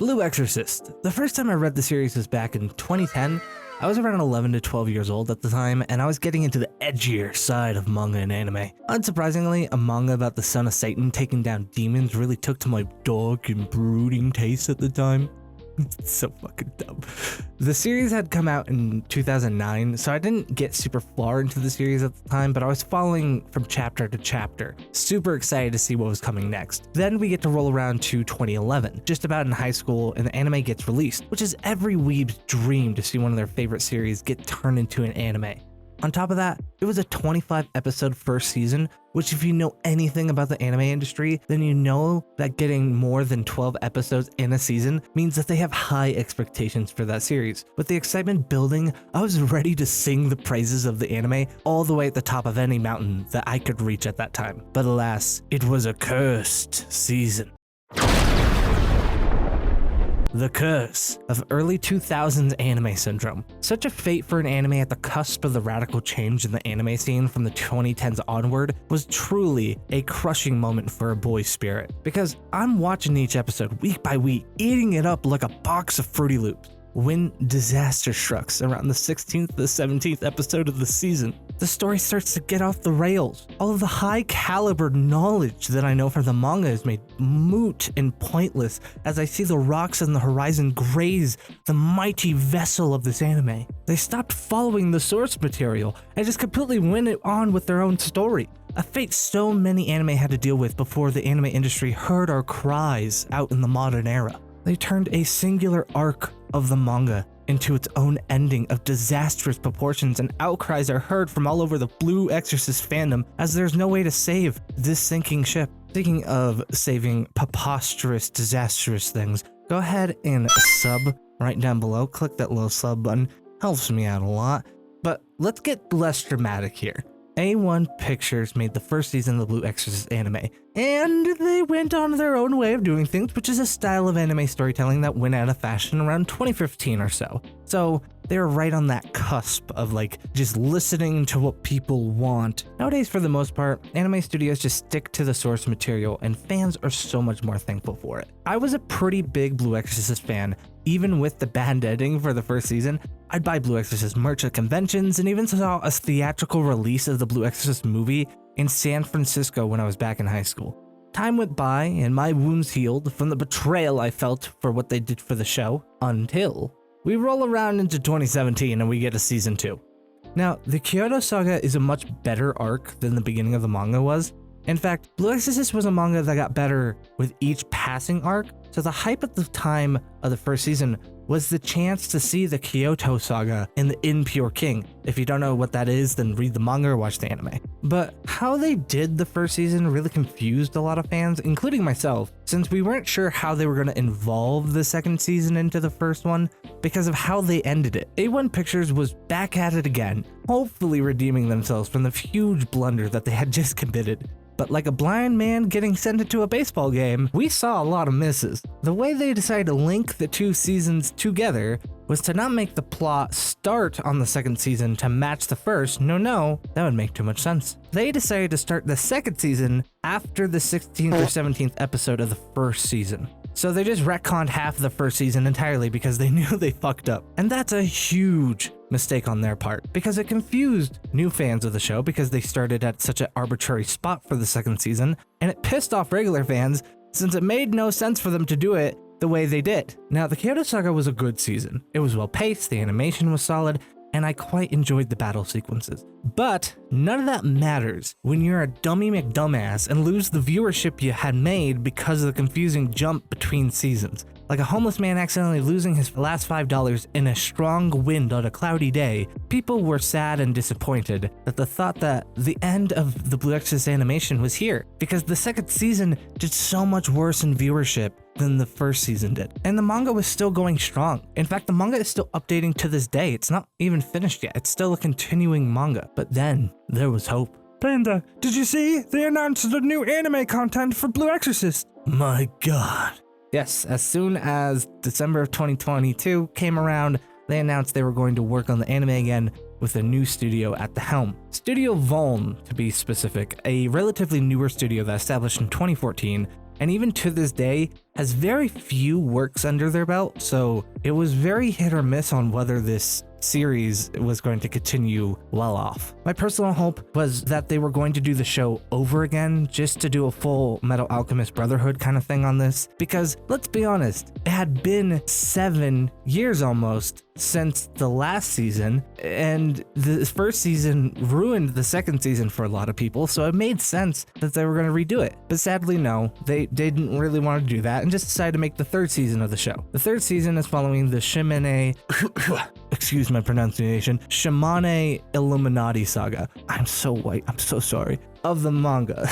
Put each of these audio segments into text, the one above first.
Blue Exorcist. The first time I read the series was back in 2010. I was around 11 to 12 years old at the time, and I was getting into the edgier side of manga and anime. Unsurprisingly, a manga about the son of Satan taking down demons really took to my dark and brooding taste at the time. It's so fucking dumb. The series had come out in 2009, so I didn't get super far into the series at the time, but I was following from chapter to chapter, super excited to see what was coming next. Then we get to roll around to 2011, just about in high school, and the anime gets released, which is every weeb's dream to see one of their favorite series get turned into an anime. On top of that, it was a 25 episode first season, which if you know anything about the anime industry, then you know that getting more than 12 episodes in a season means that they have high expectations for that series. With the excitement building, I was ready to sing the praises of the anime all the way at the top of any mountain that I could reach at that time. But alas, it was a cursed season. The curse of early 2000s anime syndrome. Such a fate for an anime at the cusp of the radical change in the anime scene from the 2010s onward was truly a crushing moment for a boy's spirit. Because I'm watching each episode week by week, eating it up like a box of Fruity Loops, when disaster strikes around the 16th to 17th episode of the season. The story starts to get off the rails. All of the high caliber knowledge that I know from the manga is made moot and pointless as I see the rocks on the horizon graze the mighty vessel of this anime. They stopped following the source material and just completely went on with their own story. A fate so many anime had to deal with before the anime industry heard our cries out in the modern era. They turned a singular arc of the manga into its own ending of disastrous proportions, and outcries are heard from all over the Blue Exorcist fandom as there's no way to save this sinking ship. Speaking of saving preposterous, disastrous things, go ahead and sub right down below. Click that little sub button, helps me out a lot. But let's get less dramatic here. A1 Pictures made the first season of the Blue Exorcist anime, and they went on their own way of doing things, which is a style of anime storytelling that went out of fashion around 2015 or so. So they were right on that cusp of like just listening to what people want. Nowadays, for the most part, anime studios just stick to the source material, and fans are so much more thankful for it. I was a pretty big Blue Exorcist fan. Even with the bad ending for the first season, I'd buy Blue Exorcist merch at conventions and even saw a theatrical release of the Blue Exorcist movie in San Francisco when I was back in high school. Time went by and my wounds healed from the betrayal I felt for what they did for the show, until we roll around into 2017 and we get a season 2. Now, the Kyoto Saga is a much better arc than the beginning of the manga was. In fact, Blue Exorcist was a manga that got better with each passing arc, so the hype at the time of the first season was the chance to see the Kyoto Saga in the Impure King. If you don't know what that is, then read the manga or watch the anime. But how they did the first season really confused a lot of fans, including myself, since we weren't sure how they were going to involve the second season into the first one because of how they ended it. A1 Pictures was back at it again, hopefully redeeming themselves from the huge blunder that they had just committed. But like a blind man getting sent into a baseball game, we saw a lot of misses. The way they decided to link the two seasons together was to not make the plot start on the second season to match the first. No, that would make too much sense. They decided to start the second season after the 16th or 17th episode of the first season. So they just retconned half of the first season entirely because they knew they fucked up. And that's a huge mistake on their part, because it confused new fans of the show because they started at such an arbitrary spot for the second season, and it pissed off regular fans since it made no sense for them to do it the way they did. Now, the Kyoto Saga was a good season. It was well paced, the animation was solid, and I quite enjoyed the battle sequences. But none of that matters when you're a dummy McDumbass and lose the viewership you had made because of the confusing jump between seasons. Like a homeless man accidentally losing his last $5 in a strong wind on a cloudy day, people were sad and disappointed at the thought that the end of the Blue Exorcist animation was here, because the second season did so much worse in viewership than the first season did. And the manga was still going strong. In fact, the manga is still updating to this day. It's not even finished yet. It's still a continuing manga. But then there was hope. Panda, did you see? They announced the new anime content for Blue Exorcist. My God. Yes, as soon as December of 2022 came around, they announced they were going to work on the anime again with a new studio at the helm. Studio Voln, to be specific, a relatively newer studio that established in 2014, and even to this day has very few works under their belt, so it was very hit or miss on whether this series was going to continue well off. My personal hope was that they were going to do the show over again just to do a full Metal Alchemist Brotherhood kind of thing on this, because let's be honest, it had been 7 years almost since the last season, and the first season ruined the second season for a lot of people, so it made sense that they were going to redo it. But sadly, no, they didn't really want to do that and just decided to make the third season of the show. The third season is following the Shimane excuse my pronunciation, Shimane Illuminati saga. I'm so white, I'm so sorry. Of the manga.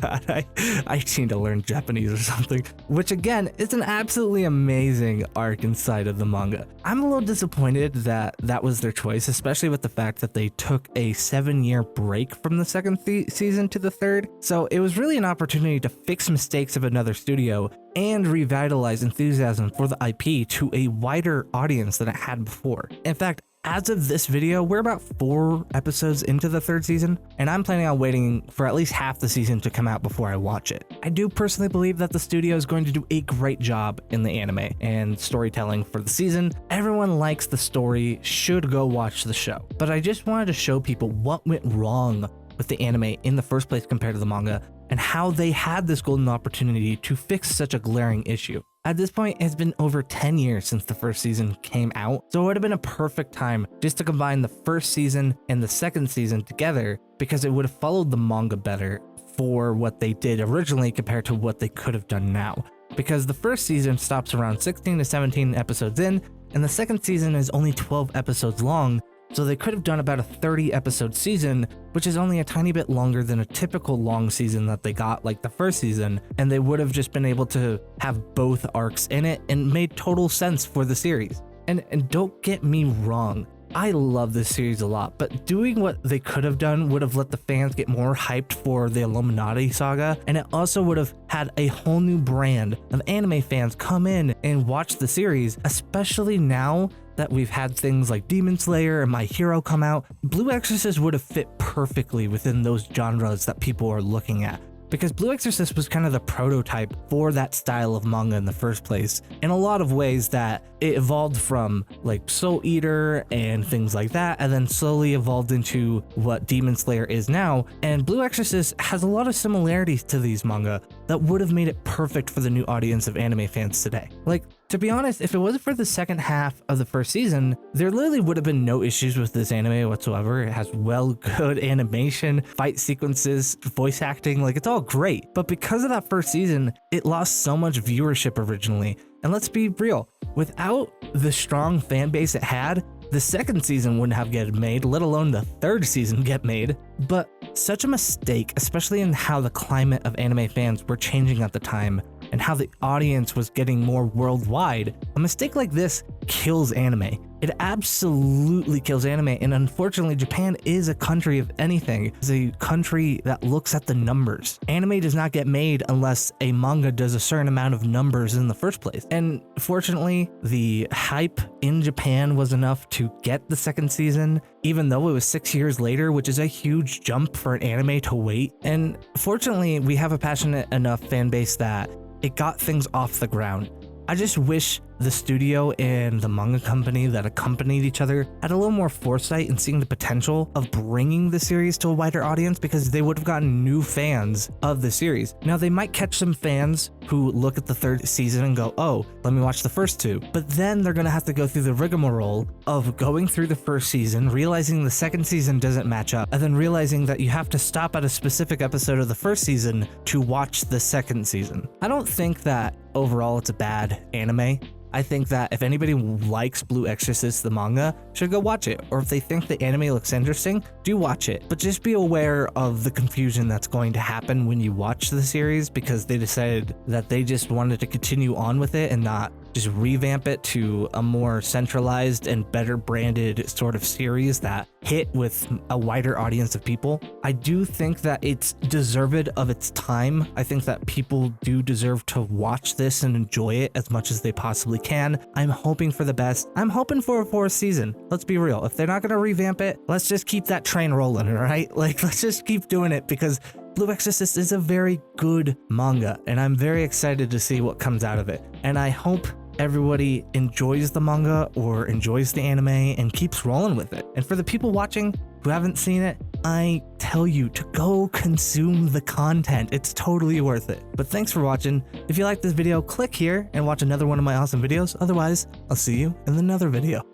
God, I need to learn Japanese or something. Which again, is an absolutely amazing arc inside of the manga. I'm a little disappointed that that was their choice, especially with the fact that they took a 7-year break from the second season to the third. So it was really an opportunity to fix mistakes of another studio and revitalize enthusiasm for the IP to a wider audience than it had before. In fact, as of this video, we're about 4 episodes into the third season, and I'm planning on waiting for at least half the season to come out before I watch it. I do personally believe that the studio is going to do a great job in the anime and storytelling for the season. Everyone likes the story, should go watch the show. But I just wanted to show people what went wrong with the anime in the first place compared to the manga, and how they had this golden opportunity to fix such a glaring issue. At this point, it's been over 10 years since the first season came out, so it would have been a perfect time just to combine the first season and the second season together, because it would have followed the manga better for what they did originally compared to what they could have done now. Because the first season stops around 16 to 17 episodes in, and the second season is only 12 episodes long, so they could have done about a 30 episode season, which is only a tiny bit longer than a typical long season that they got like the first season, and they would have just been able to have both arcs in it and made total sense for the series. And don't get me wrong, I love this series a lot, but doing what they could have done would have let the fans get more hyped for the Illuminati saga, and it also would have had a whole new brand of anime fans come in and watch the series, especially now that we've had things like Demon Slayer and My Hero come out. Blue Exorcist would have fit perfectly within those genres that people are looking at, because Blue Exorcist was kind of the prototype for that style of manga in the first place. In a lot of ways that it evolved from like Soul Eater and things like that, and then slowly evolved into what Demon Slayer is now. And Blue Exorcist has a lot of similarities to these manga that would have made it perfect for the new audience of anime fans today. Like, to be honest, if it wasn't for the second half of the first season, there literally would have been no issues with this anime whatsoever. It has good animation, fight sequences, voice acting, like it's all great. But because of that first season, it lost so much viewership originally. And let's be real, without the strong fan base it had, the second season wouldn't have get made, let alone the third season get made. But such a mistake, especially in how the climate of anime fans were changing at the time, and how the audience was getting more worldwide, a mistake like this kills anime. It absolutely kills anime, and unfortunately Japan is a country of anything. It's a country that looks at the numbers. Anime does not get made unless a manga does a certain amount of numbers in the first place. And fortunately, the hype in Japan was enough to get the second season, even though it was 6 years later, which is a huge jump for an anime to wait. And fortunately, we have a passionate enough fan base that it got things off the ground. I just wish the studio and the manga company that accompanied each other had a little more foresight in seeing the potential of bringing the series to a wider audience, because they would have gotten new fans of the series. Now, they might catch some fans who look at the third season and go, oh, let me watch the first 2. But then they're going to have to go through the rigmarole of going through the first season, realizing the second season doesn't match up, and then realizing that you have to stop at a specific episode of the first season to watch the second season. I don't think that overall it's a bad anime. I think that if anybody likes Blue Exorcist, the manga, should go watch it. Or if they think the anime looks interesting, do watch it. But just be aware of the confusion that's going to happen when you watch the series, because they decided that they just wanted to continue on with it and not just revamp it to a more centralized and better branded sort of series that hit with a wider audience of people. I do think that it's deserved of its time. I think that people do deserve to watch this and enjoy it as much as they possibly can. I'm hoping for the best. I'm hoping for a 4th season. Let's be real. If they're not going to revamp it, let's just keep that train rolling, all right? Like, let's just keep doing it, because Blue Exorcist is a very good manga, and I'm very excited to see what comes out of it. And I hope everybody enjoys the manga or enjoys the anime and keeps rolling with it. And for the people watching who haven't seen it, I tell you to go consume the content. It's totally worth it. But thanks for watching. If you like this video, click here and watch another one of my awesome videos. Otherwise, I'll see you in another video.